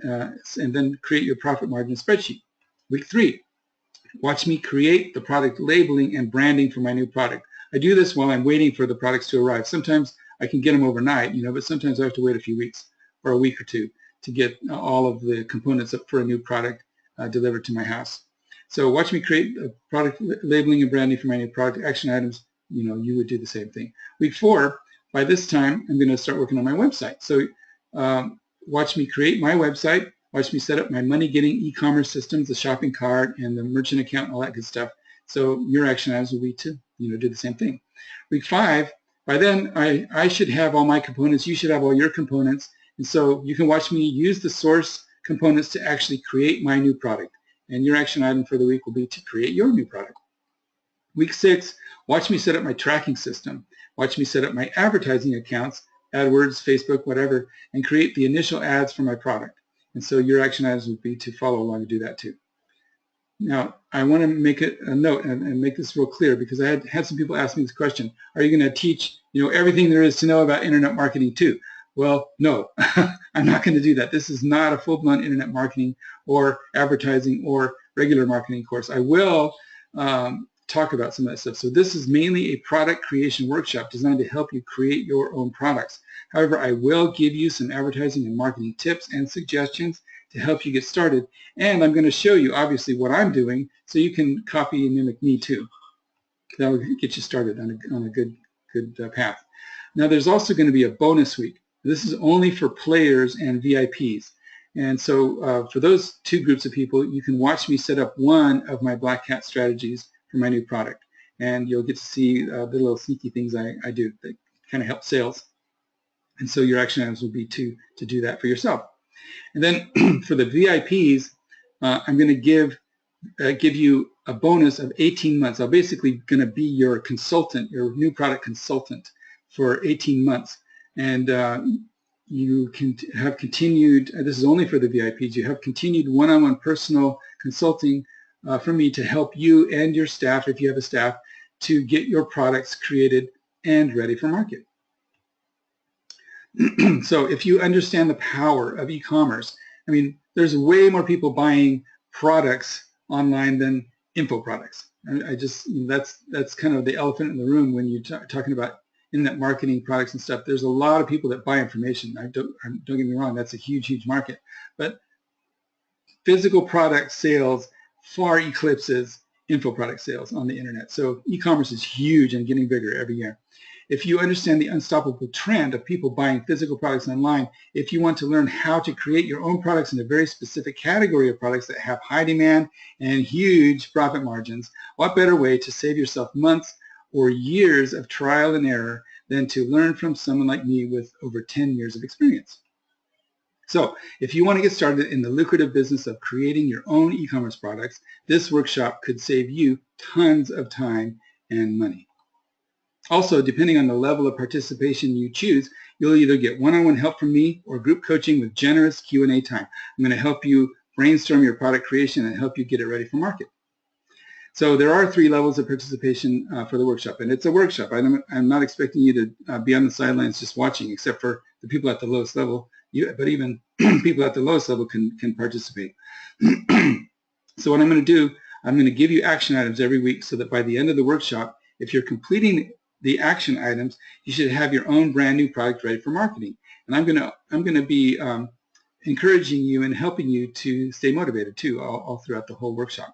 and then create your profit margin spreadsheet. Week 3, watch me create the product labeling and branding for my new product. I do this while I'm waiting for the products to arrive. Sometimes I can get them overnight, but sometimes I have to wait a few weeks or a week or 2 to get all of the components up for a new product delivered to my house. So watch me create a product labeling and branding for my new product. Action items, you would do the same thing. Week 4, by this time, I'm going to start working on my website. So watch me create my website. Watch me set up my money-getting e-commerce systems, the shopping cart and the merchant account and all that good stuff. So your action items will be to do the same thing. Week 5, by then I should have all my components. You should have all your components. And so you can watch me use the source components to actually create my new product. And your action item for the week will be to create your new product. Week 6, watch me set up my tracking system. Watch me set up my advertising accounts, AdWords, Facebook, whatever, and create the initial ads for my product. And so your action items would be to follow along and do that too. Now, I want to make it a note and make this real clear, because I had some people ask me this question: are you going to teach, everything there is to know about internet marketing too? Well, no, I'm not going to do that. This is not a full-blown internet marketing or advertising or regular marketing course. I will talk about some of that stuff. So this is mainly a product creation workshop designed to help you create your own products. However, I will give you some advertising and marketing tips and suggestions to help you get started. And I'm going to show you, obviously, what I'm doing so you can copy and mimic me too. That will get you started on a good path. Now, there's also going to be a bonus week. This is only for players and VIPs. And so for those two groups of people, you can watch me set up one of my Black Hat strategies for my new product. And you'll get to see the little sneaky things I do that kind of help sales. And so your action items will be to do that for yourself. And then for the VIPs, I'm going to give you a bonus of 18 months. I'm basically going to be your consultant, your new product consultant for 18 months. And you can have continued, this is only for the VIPs, you have continued one-on-one personal consulting from me to help you and your staff, if you have a staff, to get your products created and ready for market. So if you understand the power of e-commerce, I mean, there's way more people buying products online than info products. That's kind of the elephant in the room when you're talking about internet marketing products and stuff. There's a lot of people that buy information. Don't get me wrong, that's a huge market. But physical product sales far eclipses info product sales on the internet. So e-commerce is huge and getting bigger every year. If you understand the unstoppable trend of people buying physical products online, if you want to learn how to create your own products in a very specific category of products that have high demand and huge profit margins, what better way to save yourself months or years of trial and error than to learn from someone like me with over 10 years of experience? So if you want to get started in the lucrative business of creating your own e-commerce products, this workshop could save you tons of time and money. Also, depending on the level of participation you choose, you'll either get one-on-one help from me or group coaching with generous Q&A time. I'm going to help you brainstorm your product creation and help you get it ready for market. So there are 3 levels of participation for the workshop, and it's a workshop. I'm not expecting you to be on the sidelines just watching, except for the people at the lowest level. But even people at the lowest level can participate. So what I'm going to do, I'm going to give you action items every week so that by the end of the workshop, if you're completing the action items, you should have your own brand new product ready for marketing. And I'm going to be encouraging you and helping you to stay motivated too all throughout the whole workshop.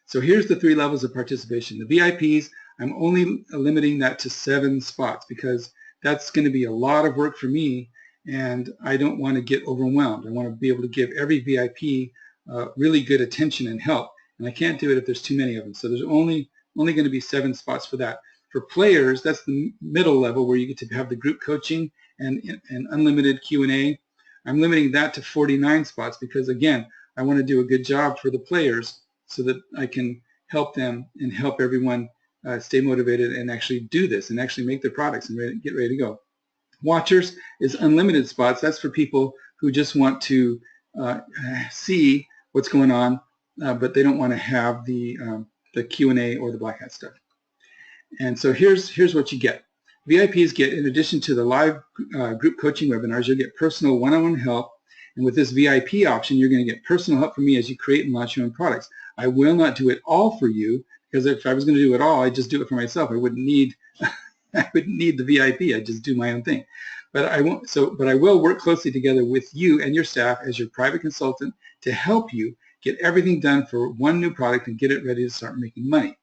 So here's the 3 levels of participation. The VIPs, I'm only limiting that to 7 spots because that's going to be a lot of work for me, and I don't want to get overwhelmed. I want to be able to give every VIP really good attention and help, and I can't do it if there's too many of them. So there's only going to be 7 spots for that. For players, that's the middle level where you get to have the group coaching and unlimited Q&A. I'm limiting that to 49 spots because, again, I want to do a good job for the players so that I can help them and help everyone stay motivated and actually do this and actually make their products and get ready to go. Watchers is unlimited spots. That's for people who just want to see what's going on, but they don't want to have the Q&A or the Black Hat stuff. And so here's what you get. VIPs get, in addition to the live group coaching webinars, you'll get personal one-on-one help. And with this VIP option, you're going to get personal help from me as you create and launch your own products. I will not do it all for you, because if I was going to do it all, I'd just do it for myself. I wouldn't need I wouldn't need the VIP. I'd just do my own thing. But I won't. But I will work closely together with you and your staff as your private consultant to help you get everything done for one new product and get it ready to start making money.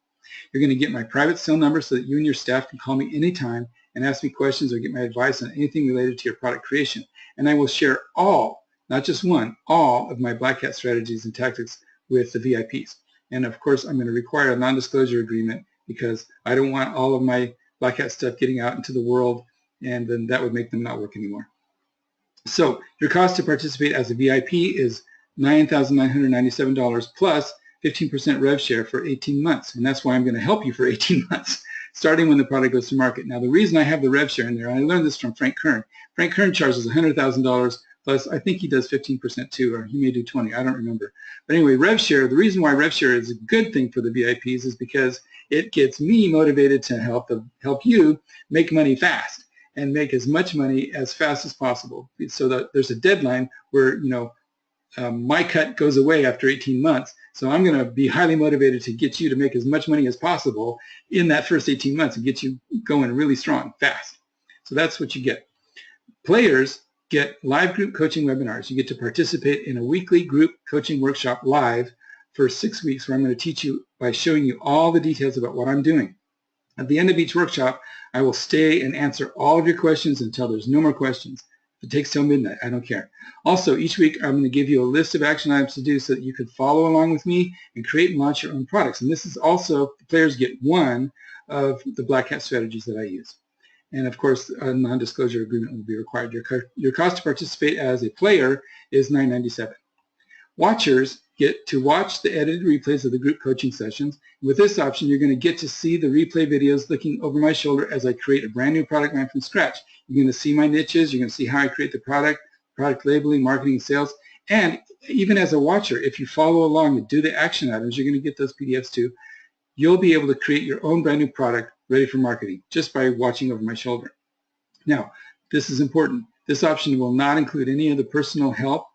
You're going to get my private cell number so that you and your staff can call me anytime and ask me questions or get my advice on anything related to your product creation. And I will share all, not just one, all of my Black Hat strategies and tactics with the VIPs. And of course, I'm going to require a non-disclosure agreement because I don't want all of my Black Hat stuff getting out into the world, and then that would make them not work anymore. So your cost to participate as a VIP is $9,997 plus 15% rev share for 18 months. And that's why I'm going to help you for 18 months, starting when the product goes to market. Now, the reason I have the rev share in there, and I learned this from Frank Kern. Frank Kern charges $100,000 plus, I think he does 15% too, or he may do 20, I don't remember. But anyway, rev share, the reason why rev share is a good thing for the VIPs is because it gets me motivated to help you make money fast and make as much money as fast as possible. So that there's a deadline where, my cut goes away after 18 months. So I'm going to be highly motivated to get you to make as much money as possible in that first 18 months and get you going really strong, fast. So that's what you get. Players get live group coaching webinars. You get to participate in a weekly group coaching workshop live for 6 weeks where I'm going to teach you by showing you all the details about what I'm doing. At the end of each workshop, I will stay and answer all of your questions until there's no more questions. If it takes till midnight, I don't care. Also, each week I'm going to give you a list of action items to do so that you can follow along with me and create and launch your own products. And this is also, the players get one of the Black Hat strategies that I use. And of course, a non-disclosure agreement will be required. Your cost to participate as a player is $997. Watchers get to watch the edited replays of the group coaching sessions. With this option, you're going to get to see the replay videos looking over my shoulder as I create a brand new product line from scratch. You're going to see my niches. You're going to see how I create the product labeling, marketing, and sales. And even as a watcher, if you follow along and do the action items, you're going to get those PDFs too. You'll be able to create your own brand new product ready for marketing just by watching over my shoulder. Now, this is important. This option will not include any of the personal help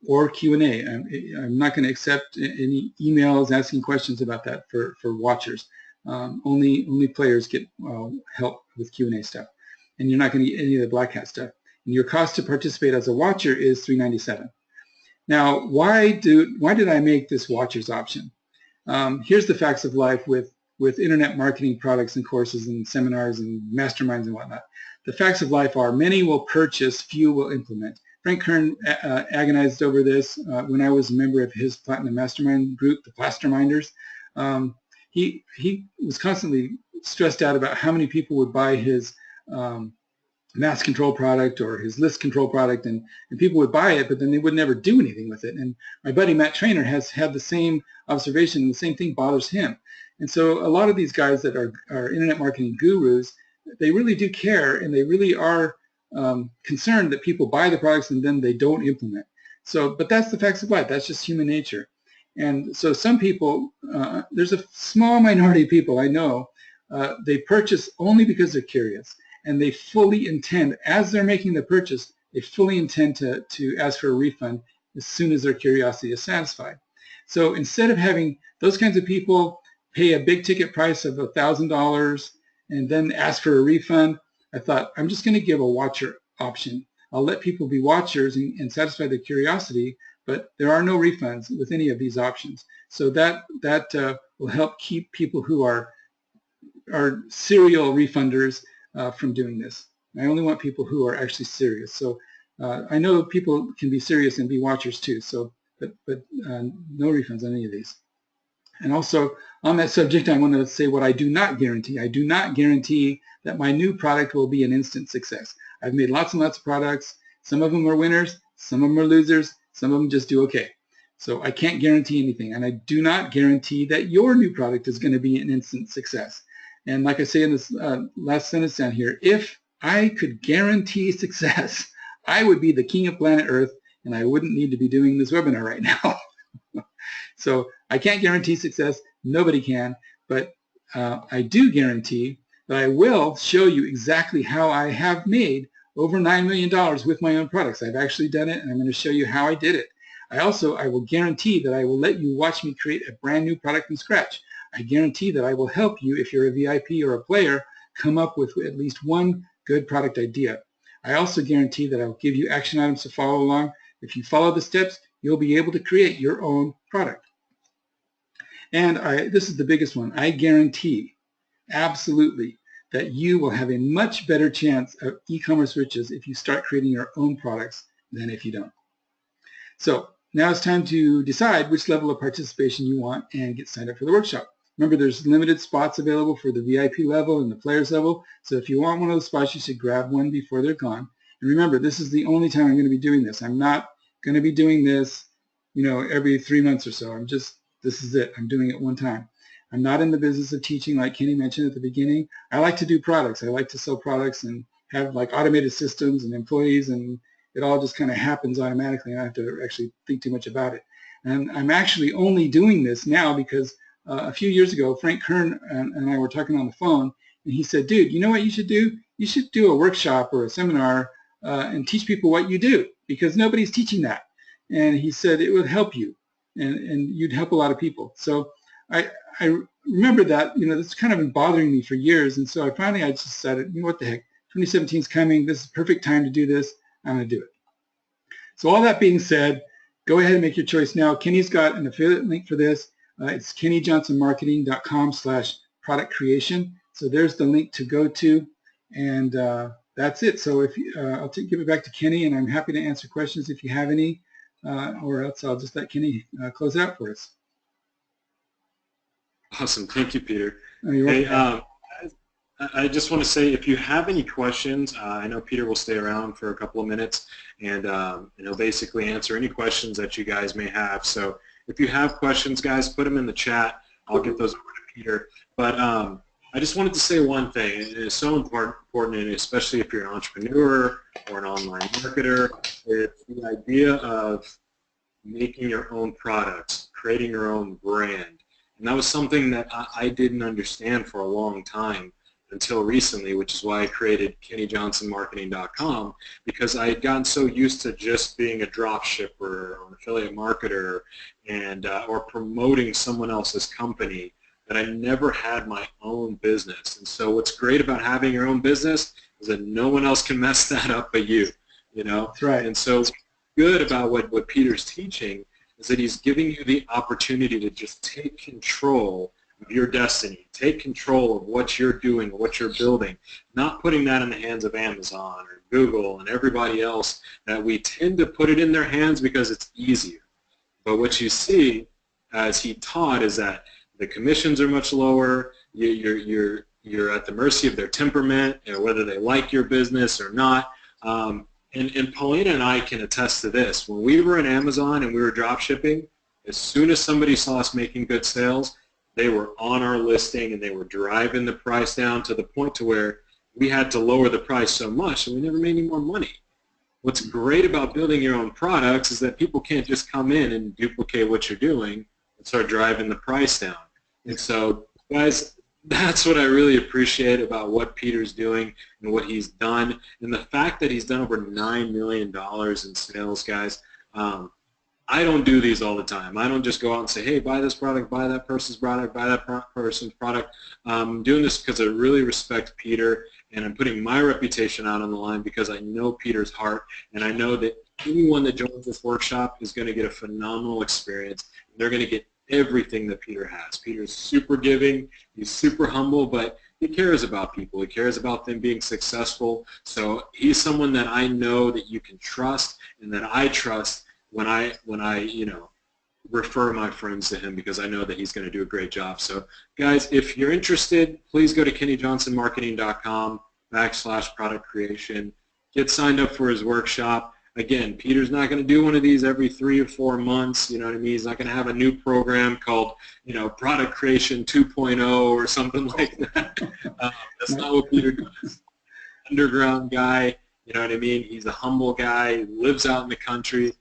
or Q&A. I'm not going to accept any emails asking questions about that for watchers. Only players get help with Q&A stuff. And you're not going to get any of the Black Hat stuff. And your cost to participate as a watcher is $397. Now, why did I make this watchers option? Here's the facts of life with internet marketing products and courses and seminars and masterminds and whatnot. The facts of life are many will purchase, few will implement. Frank Kern agonized over this when I was a member of his Platinum Mastermind group, the Plasterminders. He was constantly stressed out about how many people would buy his mass control product or his list control product, and people would buy it, but then they would never do anything with it. And my buddy Matt Trainer has had the same observation, and the same thing bothers him. And so a lot of these guys that are internet marketing gurus, they really do care, and they really are concerned that people buy the products and then they don't implement. So, but that's the facts of life. That's just human nature. And so some people, there's a small minority of people I know, they purchase only because they're curious, and they fully intend, as they're making the purchase, they fully intend to ask for a refund as soon as their curiosity is satisfied. So instead of having those kinds of people pay a big ticket price of $1,000 and then ask for a refund, I thought, I'm just going to give a watcher option. I'll let people be watchers and satisfy their curiosity, but there are no refunds with any of these options. So that will help keep people who are serial refunders from doing this. I only want people who are actually serious. So I know people can be serious and be watchers too. So, but no refunds on any of these. And also on that subject, I want to say what I do not guarantee. I do not guarantee that my new product will be an instant success. I've made lots and lots of products. Some of them are winners, some of them are losers, some of them just do okay. So I can't guarantee anything, and I do not guarantee that your new product is going to be an instant success. And like I say in this last sentence down here, if I could guarantee success, I would be the king of planet Earth, and I wouldn't need to be doing this webinar right now. So I can't guarantee success. Nobody can. But I do guarantee that I will show you exactly how I have made over $9 million with my own products. I've actually done it, and I'm going to show you how I did it. I will guarantee that I will let you watch me create a brand new product from scratch. I guarantee that I will help you, if you're a VIP or a player, come up with at least one good product idea. I also guarantee that I will give you action items to follow along. If you follow the steps, you'll be able to create your own product. And this is the biggest one. I guarantee, absolutely, that you will have a much better chance of e-commerce riches if you start creating your own products than if you don't. So now it's time to decide which level of participation you want and get signed up for the workshop. Remember, there's limited spots available for the VIP level and the players level. So if you want one of those spots, you should grab one before they're gone. And remember, this is the only time I'm going to be doing this. I'm not going to be doing this, every 3 months or so. This is it. I'm doing it one time. I'm not in the business of teaching like Kenny mentioned at the beginning. I like to do products. I like to sell products and have like automated systems and employees, and it all just kind of happens automatically. And I don't have to actually think too much about it. And I'm actually only doing this now because a few years ago, Frank Kern and I were talking on the phone, and he said, dude, you know what you should do? You should do a workshop or a seminar and teach people what you do, because nobody's teaching that. And he said it would help you, and you'd help a lot of people. So I remember that, that's kind of been bothering me for years. And so I just decided, what the heck, 2017 is coming. This is the perfect time to do this. I'm going to do it. So all that being said, go ahead and make your choice now. Kenny's got an affiliate link for this. It's kennyjohnsonmarketing.com/product creation. So there's the link to go to, and that's it. So if I'll give it back to Kenny, and I'm happy to answer questions if you have any, or else I'll just let Kenny close it out for us. Awesome. Thank you, Peter. Oh, you're welcome. Hey, I just want to say, if you have any questions, I know Peter will stay around for a couple of minutes, and he'll basically answer any questions that you guys may have. So if you have questions, guys, put them in the chat. I'll get those over to Peter. But I just wanted to say one thing. It is so important, and especially if you're an entrepreneur or an online marketer, it's the idea of making your own products, creating your own brand. And that was something that I didn't understand for a long time until recently, which is why I created KennyJohnsonMarketing.com, because I had gotten so used to just being a drop shipper or an affiliate marketer and or promoting someone else's company, that I never had my own business. And so what's great about having your own business is that no one else can mess that up but you, That's right. And so what's good about what Peter's teaching is that he's giving you the opportunity to just take control of your destiny, take control of what you're doing, what you're building, not putting that in the hands of Amazon or Google and everybody else, that we tend to put it in their hands because it's easier. But what you see, as he taught, is that the commissions are much lower. You're at the mercy of their temperament, whether they like your business or not. And Paulina and I can attest to this. When we were in Amazon and we were drop shipping, as soon as somebody saw us making good sales, they were on our listing and they were driving the price down to the point to where we had to lower the price so much and we never made any more money. What's great about building your own products is that people can't just come in and duplicate what you're doing and start driving the price down. And so, guys, that's what I really appreciate about what Peter's doing and what he's done. And the fact that he's done over $9 million in sales, guys. I don't do these all the time. I don't just go out and say, hey, buy this product, buy that person's product, buy that person's product. I'm doing this because I really respect Peter, and I'm putting my reputation out on the line because I know Peter's heart, and I know that anyone that joins this workshop is going to get a phenomenal experience. They're going to get everything that Peter has. Peter's super giving, he's super humble, but he cares about people. He cares about them being successful. So he's someone that I know that you can trust and that I trust when I refer my friends to him, because I know that he's going to do a great job. So guys, if you're interested, please go to KennyJohnsonMarketing.com/product creation. Get signed up for his workshop. Again, Peter's not going to do one of these every 3 or 4 months. You know what I mean? He's not going to have a new program called, Product Creation 2.0 or something like that. That's not what Peter does. Underground guy, you know what I mean? He's a humble guy, he lives out in the country,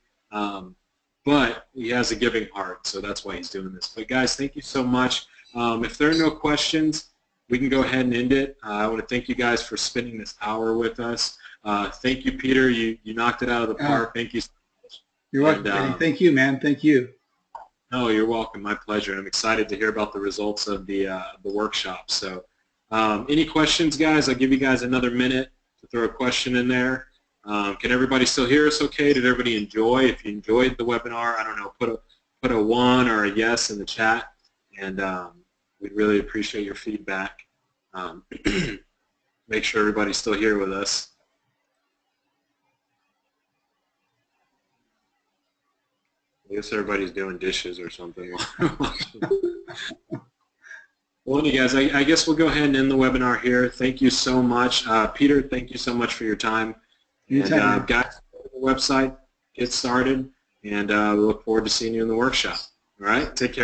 but he has a giving heart, so that's why he's doing this. But guys, thank you so much. If there are no questions, we can go ahead and end it. I want to thank you guys for spending this hour with us. Thank you, Peter. You knocked it out of the park. Thank you so much. You're welcome. Thank you, man. Thank you. No, you're welcome. My pleasure. I'm excited to hear about the results of the workshop. So any questions, guys? I'll give you guys another minute to throw a question in there. Can everybody still hear us okay? Did everybody enjoy? If you enjoyed the webinar, I don't know, put a 1 or a yes in the chat, and we'd really appreciate your feedback. Make sure everybody's still here with us. I guess everybody's doing dishes or something. Well, guys, I guess we'll go ahead and end the webinar here. Thank you so much. Peter, thank you so much for your time. Anytime. Guys, go to the website, get started, and we look forward to seeing you in the workshop. All right? Take care.